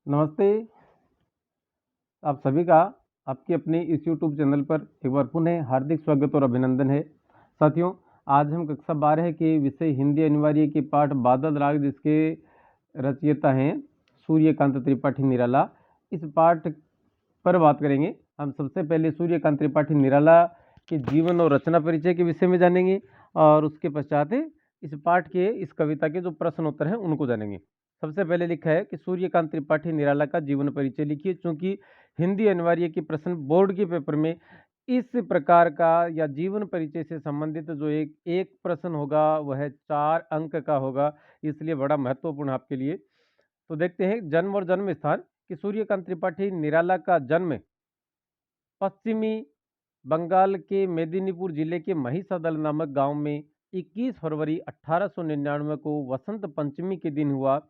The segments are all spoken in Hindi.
नमस्ते, आप सभी का आपकी अपनी इस यूट्यूब चैनल पर एक बार पुनः हार्दिक स्वागत और अभिनंदन है। साथियों, आज हम कक्षा 12 के विषय हिंदी अनिवार्य के पाठ बादल राग जिसके रचयिता हैं सूर्यकांत त्रिपाठी निराला, इस पाठ पर बात करेंगे। हम सबसे पहले सूर्यकांत त्रिपाठी निराला के जीवन और रचना परिचय के विषय में जानेंगे और उसके पश्चात इस पाठ के इस कविता के जो प्रश्न उत्तर हैं उनको जानेंगे। सबसे पहले लिखा है कि सूर्यकांत त्रिपाठी निराला का जीवन परिचय लिखिए। चूंकि हिंदी अनिवार्य के प्रश्न बोर्ड के पेपर में इस प्रकार का या जीवन परिचय से संबंधित जो एक एक प्रश्न होगा वह 4 अंक का होगा, इसलिए बड़ा महत्वपूर्ण आपके लिए। तो देखते हैं जन्म और जन्म स्थान कि सूर्यकांत त्रिपाठी निराला का जन्म पश्चिमी बंगाल के मेदिनीपुर जिले के महिषादल नामक गांव में 21 फरवरी 1899 को वसंत पंचमी के दिन हुआ।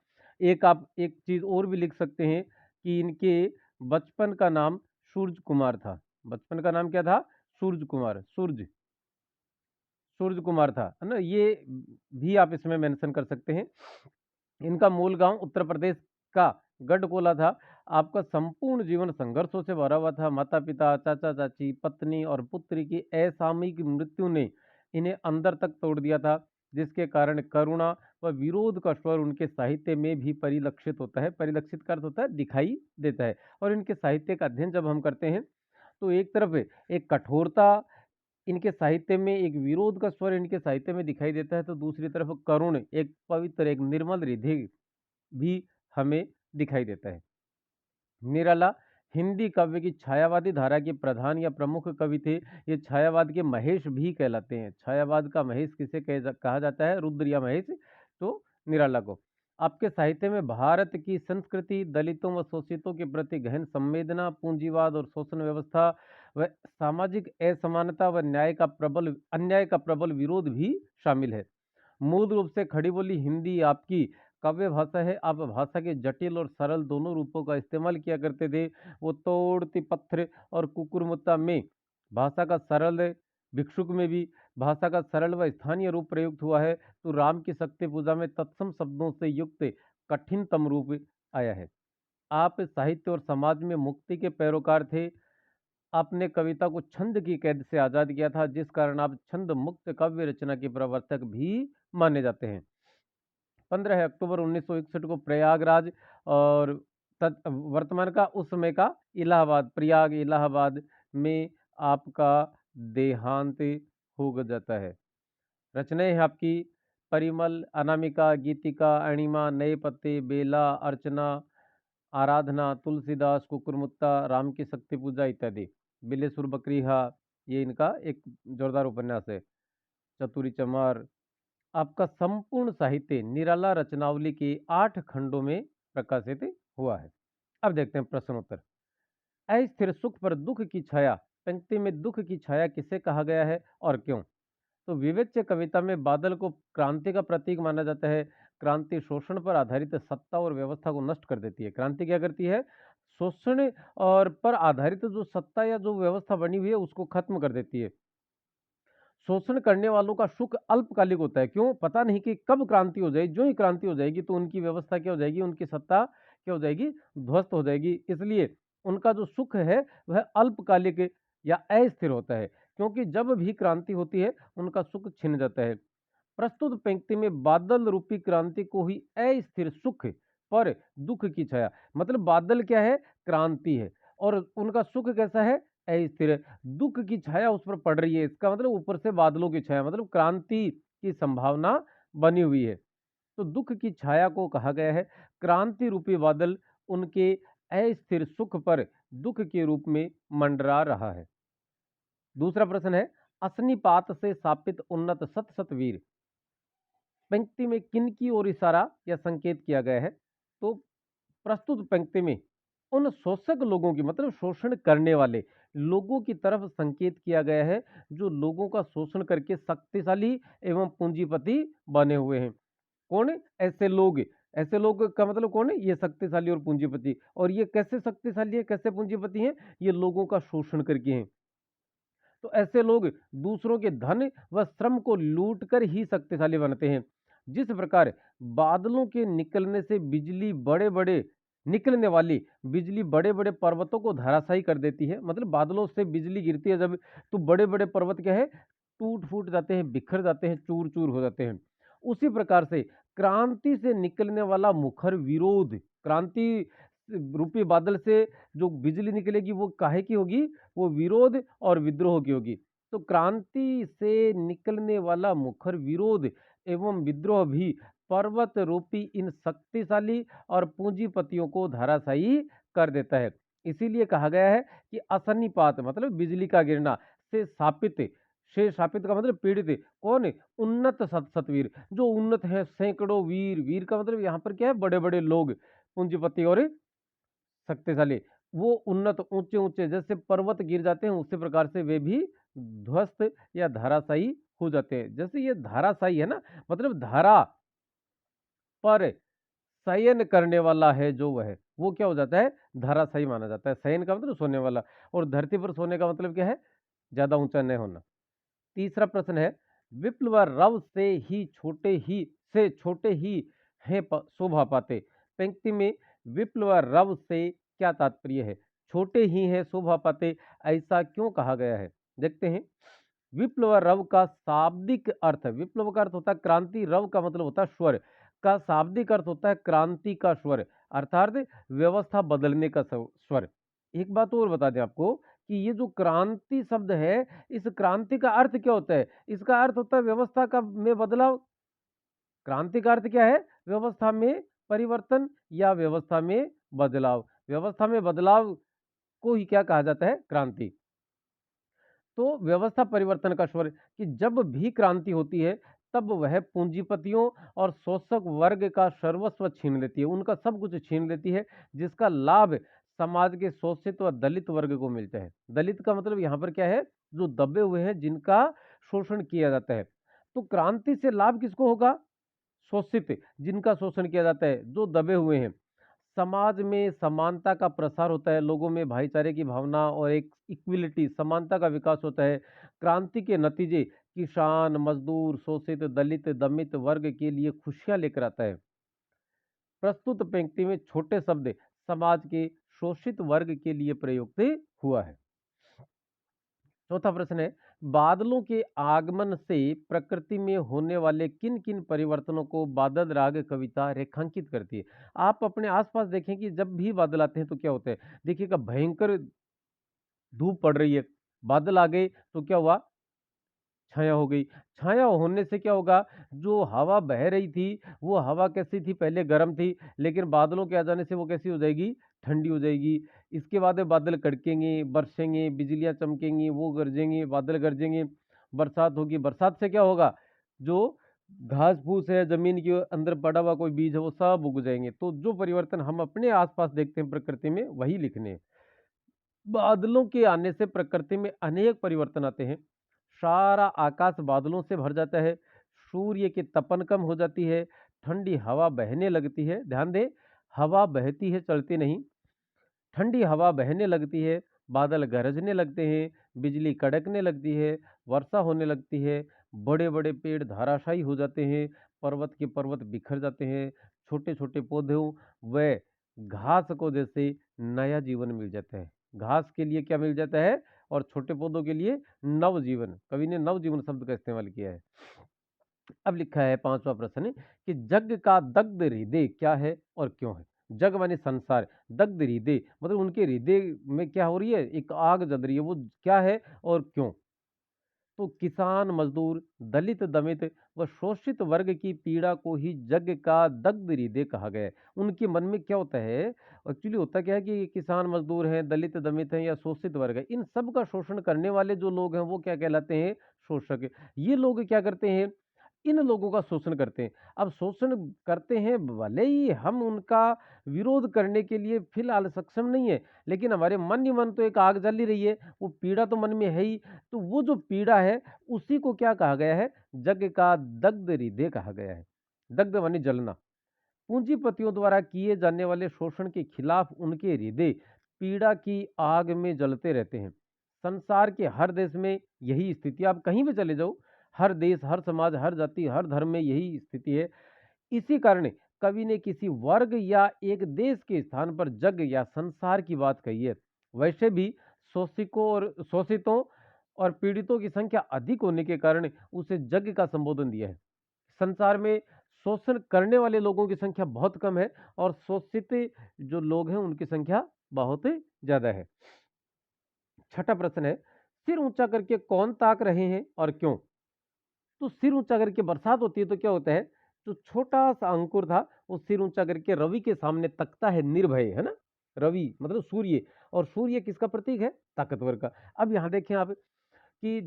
आप एक चीज और भी लिख सकते हैं कि इनके बचपन का नाम सूरज कुमार था। बचपन का नाम क्या था? सूरज कुमार। सूरज कुमार था, है ना। ये भी आप इसमें मेंशन कर सकते हैं। इनका मूल गांव उत्तर प्रदेश का गढ़कोला था। आपका संपूर्ण जीवन संघर्षों से भरा हुआ था। माता पिता, चाचा चाची, पत्नी और पुत्री की असामयिक मृत्यु ने इन्हें अंदर तक तोड़ दिया था, जिसके कारण करुणा व विरोध का स्वर उनके साहित्य में भी परिलक्षित होता है। परिलक्षित का अर्थ होता है दिखाई देता है। और इनके साहित्य का अध्ययन जब हम करते हैं तो एक तरफ एक कठोरता इनके साहित्य में, एक विरोध का स्वर इनके साहित्य में दिखाई देता है, तो दूसरी तरफ करुण, एक पवित्र, एक निर्मल हृदय भी हमें दिखाई देता है। निराला हिंदी काव्य की छायावादी धारा के प्रधान या प्रमुख कवि थे। ये छायावाद के महेश भी कहलाते हैं। छायावाद का महेश किसे कहा जाता है? रुद्र या महेश, तो निराला को। आपके साहित्य में भारत की संस्कृति, दलितों व शोषितों के प्रति गहन संवेदना, पूंजीवाद और शोषण व्यवस्था व सामाजिक असमानता व अन्याय का प्रबल विरोध भी शामिल है। मूल रूप से खड़ी बोली हिंदी आपकी काव्य भाषा है। आप भाषा के जटिल और सरल दोनों रूपों का इस्तेमाल किया करते थे। वो तोड़ती पत्थर और कुकुरमुत्ता में भाषा का सरल, भिक्षुक में भी भाषा का सरल व स्थानीय रूप प्रयुक्त हुआ है, तो राम की शक्ति पूजा में तत्सम शब्दों से युक्त कठिनतम रूप आया है। आप साहित्य और समाज में मुक्ति के पैरोकार थे। आपने कविता को छंद की कैद से आजाद किया था, जिस कारण आप छंद मुक्त काव्य रचना के प्रवर्तक भी माने जाते हैं। 15 अक्टूबर 1961 को प्रयागराज और वर्तमान का उस समय का इलाहाबाद, प्रयाग इलाहाबाद में आपका देहांत हो जाता है। रचनाएं हैं आपकी परिमल, अनामिका, गीतिका, अणिमा, नए पत्ते, बेला, अर्चना, आराधना, तुलसीदास, कुकुरमुत्ता, राम की शक्ति पूजा इत्यादि। बिलेसुर बकरीहा, ये इनका एक जोरदार उपन्यास है। चतुरी चमार। आपका संपूर्ण साहित्य निराला रचनावली के 8 खंडों में प्रकाशित हुआ है। अब देखते हैं प्रश्न उत्तर। अस्थिर सुख पर दुख की छाया, पंक्ति में दुख की छाया किसे कहा गया है और क्यों? तो विवेच्य कविता में बादल को क्रांति का प्रतीक माना जाता है। क्रांति शोषण पर आधारित सत्ता और व्यवस्था को नष्ट कर देती है। क्रांति क्या करती है? शोषण और पर आधारित जो सत्ता या जो व्यवस्था बनी हुई है उसको खत्म कर देती है। शोषण करने वालों का सुख अल्पकालिक होता है। क्यों? पता नहीं कि कब क्रांति हो जाएगी। जो ही क्रांति हो जाएगी तो उनकी व्यवस्था क्या हो जाएगी, उनकी सत्ता क्या हो जाएगी, ध्वस्त हो जाएगी। इसलिए उनका जो सुख है वह अल्पकालिक या अस्थिर होता है, क्योंकि जब भी क्रांति होती है उनका सुख छिन जाता है। प्रस्तुत पंक्ति में बादल रूपी क्रांति को ही अस्थिर सुख पर दुख की छाया, मतलब बादल क्या है? क्रांति है, और उनका सुख कैसा है? अस्थिर है। दुख की छाया उस पर पड़ रही है, इसका मतलब ऊपर से बादलों की छाया, मतलब क्रांति की संभावना बनी हुई है। तो दुख की छाया को कहा गया है। क्रांति रूपी बादल उनके अस्थिर सुख पर दुख के रूप में मंडरा रहा है। दूसरा प्रश्न है, असनीपात से स्थापित उन्नत सत सत वीर, पंक्ति में किन की ओर इशारा या संकेत किया गया है? तो प्रस्तुत पंक्ति में उन शोषक लोगों की, मतलब शोषण करने वाले लोगों की तरफ संकेत किया गया है, जो लोगों का शोषण करके शक्तिशाली एवं पूंजीपति बने हुए हैं। कौन है ऐसे लोग? ऐसे लोग का मतलब कौन है? ये शक्तिशाली और पूंजीपति। और ये कैसे शक्तिशाली है, कैसे पूंजीपति हैं? ये लोगों का शोषण करके हैं। तो ऐसे लोग दूसरों के धन व श्रम को लूट कर ही शक्तिशाली बनते हैं। जिस प्रकार बादलों के निकलने से बिजली बड़े बड़े निकलने वाली बिजली बड़े-बड़े पर्वतों को धराशायी कर देती है। मतलब बादलों से बिजली गिरती है जब, तो बड़े-बड़े पर्वत क्या है, टूट-फूट जाते हैं, बिखर जाते हैं, चूर-चूर हो जाते हैं। उसी प्रकार से क्रांति से निकलने वाला मुखर विरोध, क्रांति रूपी बादल से जो बिजली निकलेगी वो काहे की होगी? वो विरोध और विद्रोह की होगी। तो क्रांति से निकलने वाला मुखर विरोध एवं विद्रोह भी पर्वत रूपी इन शक्तिशाली और पूंजीपतियों को धराशायी कर देता है। इसीलिए कहा गया है कि असन्निपात मतलब बिजली का गिरना से शापित का मतलब पीड़ित, कौन है? उन्नत सतवीर, जो उन्नत है, सैकड़ों वीर, वीर का मतलब यहाँ पर क्या है? बड़े बड़े लोग, पूंजीपति और शक्तिशाली, वो उन्नत ऊंचे ऊंचे जैसे पर्वत गिर जाते हैं उसी प्रकार से वे भी ध्वस्त या धराशायी हो जाते हैं। जैसे ये धराशायी है ना, मतलब धरा पर शयन करने वाला है जो वह, वो क्या हो जाता है? धराशायी माना जाता है। शयन का मतलब सोने वाला, और धरती पर सोने का मतलब क्या है? ज्यादा ऊंचा नहीं होना। तीसरा प्रश्न है, विप्लव रव से छोटे ही हैं शोभा पाते। पंक्ति में विप्लव रव से क्या तात्पर्य है? छोटे ही हैं शोभा पाते, ऐसा क्यों कहा गया है? देखते हैं। विप्लव रव का शाब्दिक अर्थ, विप्लव का अर्थ होता है क्रांति, रव का मतलब होता है स्वर, का शाब्दिक अर्थ होता है क्रांति का स्वर, अर्थात व्यवस्था बदलने का स्वर। एक बात और बता दें आपको कि ये जो क्रांति शब्द है, इस क्रांति का अर्थ क्या होता है? इसका अर्थ होता है व्यवस्था का में बदलाव। क्रांति का अर्थ क्या है? व्यवस्था में परिवर्तन या व्यवस्था में बदलाव। व्यवस्था में बदलाव को ही क्या कहा जाता है? क्रांति। तो व्यवस्था परिवर्तन का स्वर, कि जब भी क्रांति होती है तब वह पूंजीपतियों और शोषक वर्ग का सर्वस्व छीन लेती है, उनका सब कुछ छीन लेती है, जिसका लाभ समाज के शोषित व दलित वर्ग को मिलता है। दलित का मतलब यहाँ पर क्या है? जो दबे हुए हैं, जिनका शोषण किया जाता है। तो क्रांति से लाभ किसको होगा? शोषित, जिनका शोषण किया जाता है, जो दबे हुए हैं। समाज में समानता का प्रसार होता है, लोगों में भाईचारे की भावना और एक इक्विलिटी, समानता का विकास होता है। क्रांति के नतीजे किसान, मजदूर, शोषित, दलित, दमित वर्ग के लिए खुशियां लेकर आता है। प्रस्तुत पंक्ति में छोटे शब्द समाज के शोषित वर्ग के लिए प्रयुक्त हुआ है। चौथा प्रश्न है, बादलों के आगमन से प्रकृति में होने वाले किन किन परिवर्तनों को बादल राग कविता रेखांकित करती है? आप अपने आसपास देखें कि जब भी बादल आते हैं तो क्या होता है? देखिएगा, भयंकर धूप पड़ रही है, बादल आ गए तो क्या हुआ? छाया हो गई। छाया होने से क्या होगा? जो हवा बह रही थी, वो हवा कैसी थी? पहले गर्म थी, लेकिन बादलों के आ जाने से वो कैसी हो जाएगी? ठंडी हो जाएगी। इसके बाद में बादल कड़केंगे, बरसेंगे, बिजलियां चमकेंगी, वो गरजेंगे, बादल गरजेंगे, बरसात होगी। बरसात से क्या होगा? जो घास फूस है, जमीन के अंदर पड़ा हुआ कोई बीज है, वो सब उग जाएंगे। तो जो परिवर्तन हम अपने आसपास देखते हैं प्रकृति में, वही लिखने हैं। बादलों के आने से प्रकृति में अनेक परिवर्तन आते हैं। सारा आकाश बादलों से भर जाता है, सूर्य की तपन कम हो जाती है, ठंडी हवा बहने लगती है। ध्यान दें, हवा बहती है, चलती नहीं। ठंडी हवा बहने लगती है, बादल गरजने लगते हैं, बिजली कड़कने लगती है, वर्षा होने लगती है, बड़े बड़े पेड़ धराशायी हो जाते हैं, पर्वत के पर्वत बिखर जाते हैं, छोटे छोटे पौधों व घास को जैसे नया जीवन मिल जाता है। घास के लिए क्या मिल जाता है? और छोटे पौधों के लिए नवजीवन। कवि ने नवजीवन शब्द का इस्तेमाल किया है। अब लिखा है पांचवा प्रश्न कि जग का दग्ध हृदय क्या है और क्यों है? जग माने संसार, दग्ध हृदय मतलब उनके हृदय में क्या हो रही है? एक आग जल रही है, वो क्या है और क्यों? तो किसान, मजदूर, दलित, दमित व शोषित वर्ग की पीड़ा को ही जग का दग्ध हृदय कहा गया है। उनके मन में क्या होता है? एक्चुअली होता क्या है कि किसान, मजदूर हैं, दलित, दमित हैं या शोषित वर्ग है, इन सब का शोषण करने वाले जो लोग हैं वो क्या कहलाते हैं? शोषक। ये लोग क्या करते हैं? इन लोगों का शोषण करते हैं। अब शोषण करते हैं, भले ही हम उनका विरोध करने के लिए फिलहाल सक्षम नहीं है, लेकिन हमारे मन ही मन तो एक आग जल ही रही है, वो पीड़ा तो मन में है ही। तो वो जो पीड़ा है, उसी को क्या कहा गया है? जग का दग्ध हृदय कहा गया है। दग्ध माने जलना। पूंजीपतियों द्वारा किए जाने वाले शोषण के खिलाफ उनके हृदय पीड़ा की आग में जलते रहते हैं। संसार के हर देश में यही स्थिति, आप कहीं भी चले जाओ, हर देश, हर समाज, हर जाति, हर धर्म में यही स्थिति है। इसी कारण कवि ने किसी वर्ग या एक देश के स्थान पर जग या संसार की बात कही है। वैसे भी शोषितों और पीड़ितों की संख्या अधिक होने के कारण उसे जग का संबोधन दिया है। संसार में शोषण करने वाले लोगों की संख्या बहुत कम है और शोषित जो लोग हैं उनकी संख्या बहुत ज्यादा है। छठा प्रश्न है, सिर ऊंचा करके कौन ताक रहे हैं और क्यों? तो सिर ऊंचा करके बरसात होती है तो क्या होता है, जो छोटा सा अंकुर था वो सिर ऊंचा करके रवि के सामने तकता है निर्भय, है ना। रवि मतलब सूर्य, और सूर्य किसका प्रतीक है? ताकतवर का। अब यहां देखें आप कि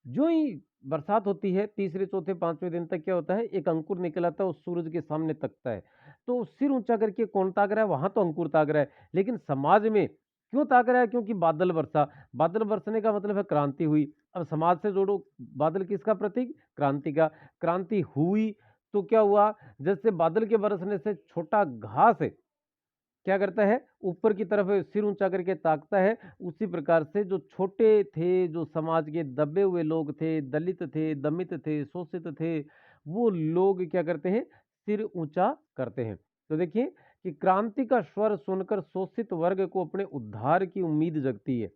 जो ही बरसात होती है तीसरे चौथे पांचवें दिन तक क्या होता है, एक अंकुर निकल आता है, उस सूरज के सामने तकता है। तो सिर ऊंचा करके कौन ताक रहा है? वहां तो अंकुर ताक रहा है, लेकिन समाज में क्यों ताक रहा है? क्योंकि बादल बरसा। बादल बरसने का मतलब है क्रांति हुई। अब समाज से जोड़ो, बादल किसका प्रतीक? क्रांति का। क्रांति हुई तो क्या हुआ, जैसे बादल के बरसने से छोटा घास है क्या करता है, ऊपर की तरफ सिर ऊंचा करके ताकता है। उसी प्रकार से जो छोटे थे, जो समाज के दबे हुए लोग थे, दलित थे, दमित थे, शोषित थे, वो लोग क्या करते हैं, सिर ऊंचा करते हैं। तो देखिए कि क्रांति का स्वर सुनकर शोषित वर्ग को अपने उद्धार की उम्मीद जगती है।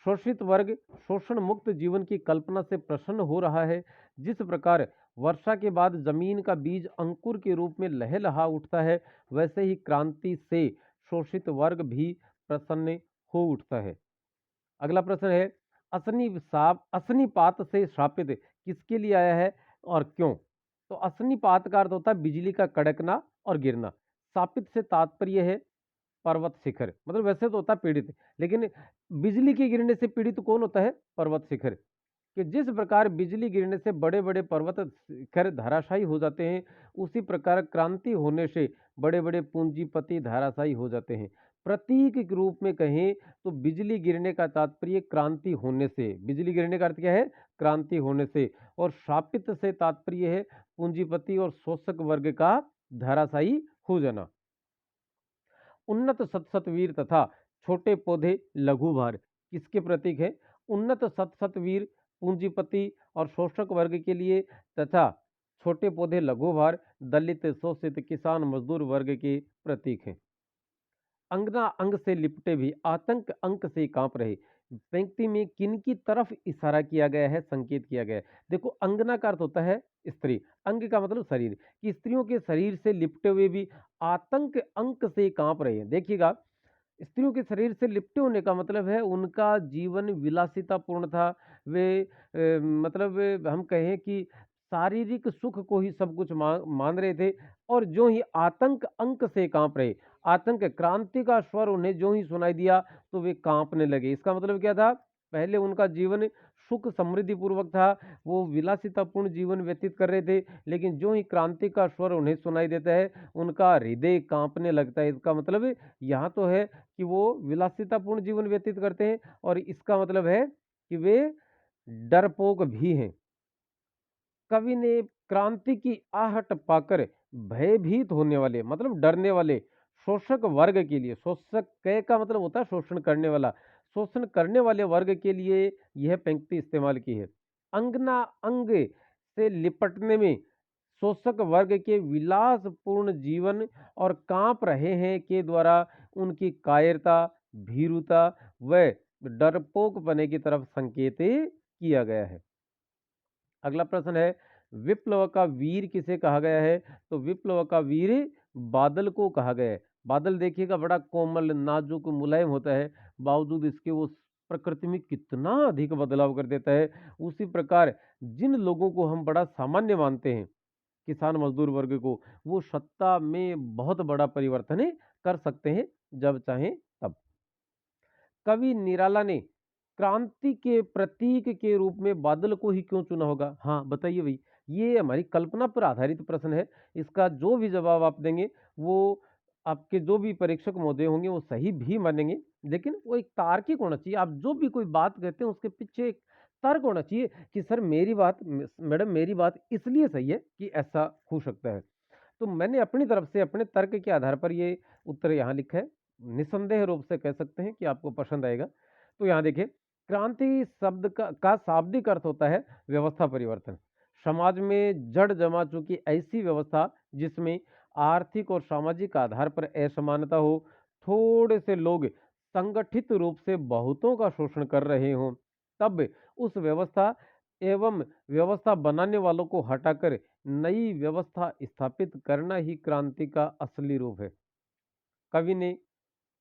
शोषित वर्ग शोषण मुक्त जीवन की कल्पना से प्रसन्न हो रहा है। जिस प्रकार वर्षा के बाद जमीन का बीज अंकुर के रूप में लहलहा उठता है, वैसे ही क्रांति से शोषित वर्ग भी प्रसन्न हो उठता है। अगला प्रश्न है, असनीपात से श्रापित किसके लिए आया है और क्यों? तो असनीपात का अर्थ होता है बिजली का कड़कना और गिरना। शापित से तात्पर्य है पर्वत शिखर, मतलब वैसे तो होता है पीड़ित, लेकिन बिजली के गिरने से पीड़ित कौन होता है? पर्वत शिखर। कि जिस प्रकार बिजली गिरने से बड़े बड़े पर्वत शिखर धराशायी हो जाते हैं, उसी प्रकार क्रांति होने से बड़े बड़े पूंजीपति धराशायी हो जाते हैं। प्रतीक के रूप में कहें तो बिजली गिरने का तात्पर्य क्रांति होने से, बिजली गिरने का अर्थ क्या है? क्रांति होने से। और शापित से तात्पर्य है पूंजीपति और शोषक वर्ग का धराशायी हो जाना। उन्नत सतसतवीर तथा छोटे पौधे लघुभार किसके प्रतीक है? उन्नत सतसतवीर पूंजीपति और शोषक वर्ग के लिए तथा छोटे पौधे लघुभार दलित शोषित किसान मजदूर वर्ग के प्रतीक हैं। अंगना अंग से लिपटे भी आतंक अंक से कांप रहे, पंक्ति में किन की तरफ इशारा किया गया है, संकेत किया गया है? देखो, अंगना का अर्थ होता है स्त्री, अंग का मतलब शरीर, कि स्त्रियों के शरीर से लिपटे हुए भी आतंक अंक से कांप रहे हैं। देखिएगा, स्त्रियों के शरीर से लिपटे होने का मतलब है उनका जीवन विलासितापूर्ण था। वे मतलब हम कहें कि शारीरिक सुख को ही सब कुछ मान रहे थे। और जो ही आतंक अंक से कांप रहे, आतंक क्रांति का स्वर उन्हें जो ही सुनाई दिया तो वे कांपने लगे। इसका मतलब क्या था? पहले उनका जीवन सुख समृद्धि पूर्वक था, वो विलासितापूर्ण जीवन व्यतीत कर रहे थे, लेकिन जो ही क्रांति का स्वर उन्हें सुनाई देता है उनका हृदय कांपने लगता है। इसका मतलब यहाँ तो है कि वो विलासितापूर्ण जीवन व्यतीत करते हैं, और इसका मतलब है कि वे डरपोक भी हैं। कवि ने क्रांति की आहट पाकर भयभीत होने वाले, मतलब डरने वाले शोषक वर्ग के लिए, शोषक कै का मतलब होता है शोषण करने वाला, शोषण करने वाले वर्ग के लिए यह पंक्ति इस्तेमाल की है। अंगना अंग से लिपटने में शोषक वर्ग के विलासपूर्ण जीवन और कांप रहे हैं के द्वारा उनकी कायरता, भीरुता व डरपोकपने की तरफ संकेत किया गया है। अगला प्रश्न है, विप्लव का वीर किसे कहा गया है? तो विप्लव का वीर बादल को कहा गया है। बादल देखिएगा बड़ा कोमल नाजुक मुलायम होता है, बावजूद इसके वो प्रकृति में कितना अधिक बदलाव कर देता है। उसी प्रकार जिन लोगों को हम बड़ा सामान्य मानते हैं, किसान मजदूर वर्ग को, वो सत्ता में बहुत बड़ा परिवर्तन कर सकते हैं जब चाहें तब। कवि निराला ने क्रांति के प्रतीक के रूप में बादल को ही क्यों चुना होगा? हाँ बताइए भाई, ये हमारी कल्पना पर आधारित प्रश्न है। इसका जो भी जवाब आप देंगे वो आपके जो भी परीक्षक महोदय होंगे वो सही भी मानेंगे, लेकिन वो एक तार्किक होना चाहिए। आप जो भी कोई बात कहते हैं उसके पीछे एक तर्क होना चाहिए कि सर मेरी बात, मैडम मेरी बात इसलिए सही है कि ऐसा हो सकता है। तो मैंने अपनी तरफ से अपने तर्क के आधार पर ये उत्तर यहाँ लिखा है। निसंदेह रूप से कह सकते हैं कि आपको पसंद आएगा। तो यहाँ देखिए, क्रांति शब्द का शाब्दिक अर्थ होता है व्यवस्था परिवर्तन। समाज में जड़ जमा चुकी ऐसी व्यवस्था जिसमें आर्थिक और सामाजिक आधार पर असमानता हो, थोड़े से लोग संगठित रूप से बहुतों का शोषण कर रहे हों, तब उस व्यवस्था एवं व्यवस्था बनाने वालों को हटाकर नई व्यवस्था स्थापित करना ही क्रांति का असली रूप है। कवि ने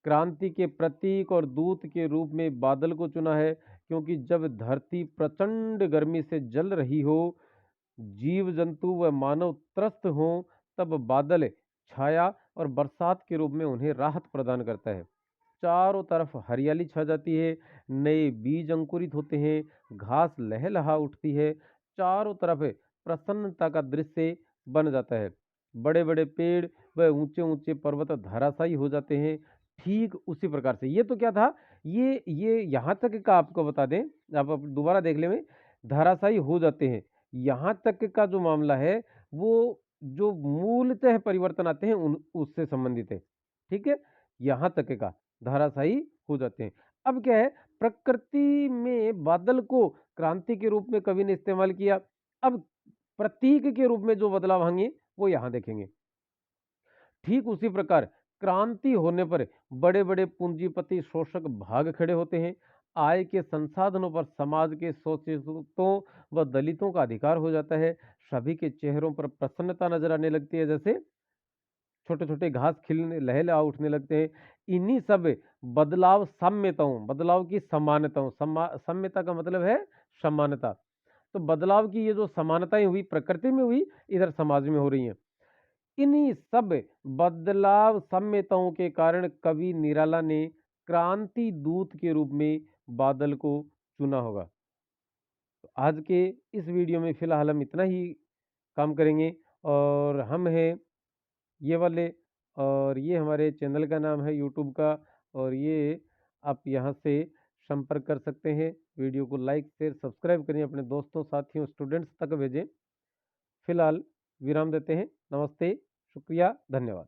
क्रांति के प्रतीक और दूत के रूप में बादल को चुना है, क्योंकि जब धरती प्रचंड गर्मी से जल रही हो, जीव जंतु व मानव त्रस्त हों, तब बादल छाया और बरसात के रूप में उन्हें राहत प्रदान करता है। चारों तरफ हरियाली छा जाती है, नए बीज अंकुरित होते हैं, घास लहलहा उठती है, चारों तरफ प्रसन्नता का दृश्य बन जाता है। बड़े बड़े पेड़ व ऊंचे ऊंचे पर्वत धराशायी हो जाते हैं। ठीक उसी प्रकार से ये तो क्या था, ये यहाँ तक का आपको बता दें, आप दोबारा देख लें, धराशायी हो जाते हैं, यहाँ तक का जो मामला है वो जो मूलतः परिवर्तन आते हैं उन उससे संबंधित है। ठीक है, यहाँ तक का धराशायी हो जाते हैं। अब क्या है, प्रकृति में बादल को क्रांति के रूप में कवि ने इस्तेमाल किया। अब प्रतीक के रूप में जो बदलाव आएंगे वो यहाँ देखेंगे। ठीक उसी प्रकार क्रांति होने पर बड़े बड़े पूंजीपति शोषक भाग खड़े होते हैं। आय के संसाधनों पर समाज के शोषितों व दलितों का अधिकार हो जाता है। सभी के चेहरों पर प्रसन्नता नजर आने लगती है, जैसे छोटे छोटे घास खिलने लहलहा उठने लगते हैं। इन्हीं सब बदलाव साम्यताओं, बदलाव की समानताओं, साम्यता का मतलब है समानता। तो बदलाव की ये जो समानताएं हुई प्रकृति में हुई, इधर समाज में हो रही हैं। इन्हीं सब बदलाव साम्यताओं के कारण कवि निराला ने क्रांति दूत के रूप में बादल को चुना होगा। तो आज के इस वीडियो में फिलहाल हम इतना ही काम करेंगे। और हम हैं ये वाले, और ये हमारे चैनल का नाम है यूट्यूब का, और ये आप यहाँ से संपर्क कर सकते हैं। वीडियो को लाइक शेयर सब्सक्राइब करें, अपने दोस्तों साथियों स्टूडेंट्स तक भेजें। फिलहाल विराम देते हैं। नमस्ते, शुक्रिया, धन्यवाद।